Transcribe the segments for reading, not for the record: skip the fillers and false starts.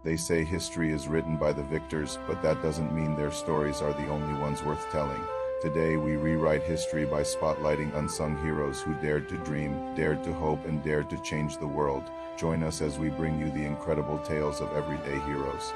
They say history is written by the victors, but that doesn't mean their stories are the only ones worth telling. Today we rewrite history by spotlighting unsung heroes who dared to dream, dared to hope, and dared to change the world. Join us as we bring you the incredible tales of everyday heroes.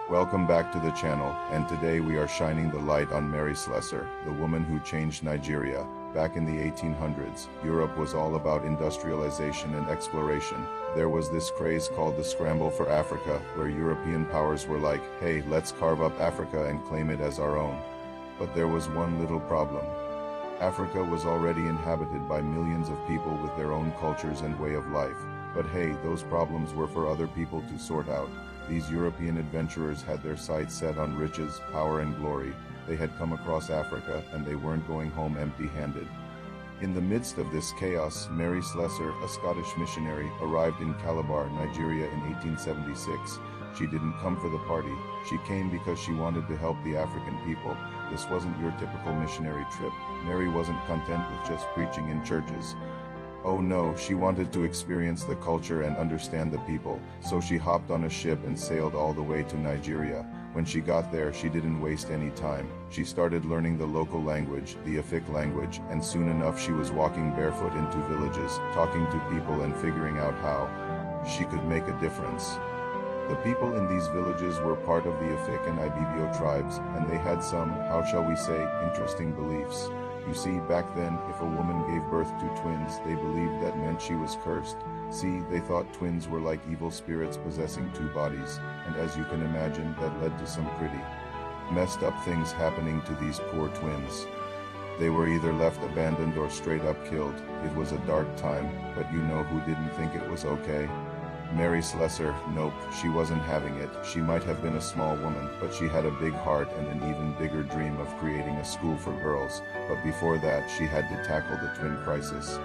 Welcome back to the channel, and today we are shining the light on Mary Slessor, the woman who changed Nigeria. Back in the 1800s, Europe was all about industrialization and exploration. There was this craze called the Scramble for Africa, where European powers were like, hey, let's carve up Africa and claim it as our own. But there was one little problem. Africa was already inhabited by millions of people with their own cultures and way of life. But hey, those problems were for other people to sort out. These European adventurers had their sights set on riches, power, and glory. They had come across Africa, and they weren't going home empty-handed. In the midst of this chaos, Mary Slessor, a Scottish missionary, arrived in Calabar, Nigeria in 1876. She didn't come for the party. She came because she wanted to help the African people. This wasn't your typical missionary trip. Mary wasn't content with just preaching in churches. Oh no, she wanted to experience the culture and understand the people, so she hopped on a ship and sailed all the way to Nigeria. When she got there, she didn't waste any time. She started learning the local language, the Efik language, and soon enough she was walking barefoot into villages, talking to people and figuring out how she could make a difference. The people in these villages were part of the Efik and Ibibio tribes, and they had some, how shall we say, interesting beliefs. You see, back then, if a woman gave birth to twins, they believed that meant she was cursed. See, they thought twins were like evil spirits possessing two bodies, and as you can imagine, that led to some pretty messed up things happening to these poor twins. They were either left abandoned or straight up killed. It was a dark time, but you know who didn't think it was okay? Mary Slessor. Nope, she wasn't having it. She might have been a small woman, but she had a big heart and an even bigger dream of creating a school for girls. But before that, she had to tackle the twin crisis.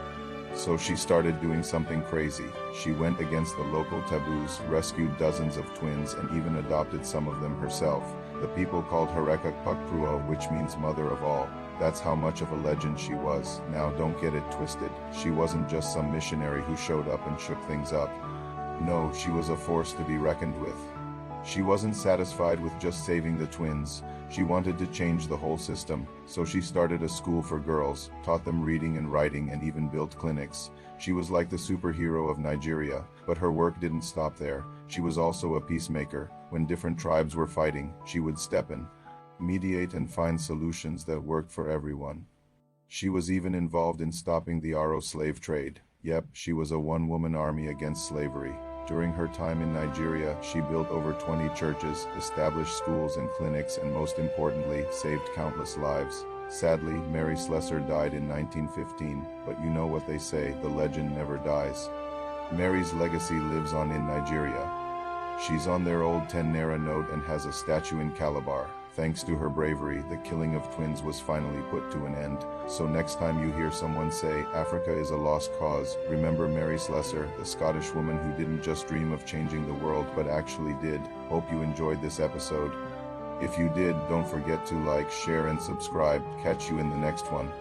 So she started doing something crazy. She went against the local taboos, rescued dozens of twins, and even adopted some of them herself. The people called her Pakpruo, which means mother of all. That's how much of a legend she was. Now don't get it twisted. She wasn't just some missionary who showed up and shook things up. No, she was a force to be reckoned with. She wasn't satisfied with just saving the twins. She wanted to change the whole system, so she started a school for girls, taught them reading and writing, and even built clinics. She was like the superhero of Nigeria, but her work didn't stop there. She was also a peacemaker. When different tribes were fighting, she would step in, mediate, and find solutions that worked for everyone. She was even involved in stopping the Aro slave trade. Yep, she was a one-woman army against slavery. During her time in Nigeria, she built over 20 churches, established schools and clinics, and most importantly, saved countless lives. Sadly, Mary Slessor died in 1915, but you know what they say, the legend never dies. Mary's legacy lives on in Nigeria. She's on their old 10 naira note and has a statue in Calabar. Thanks to her bravery, the killing of twins was finally put to an end. So next time you hear someone say, Africa is a lost cause, remember Mary Slessor, the Scottish woman who didn't just dream of changing the world but actually did. Hope you enjoyed this episode. If you did, don't forget to like, share, and subscribe. Catch you in the next one.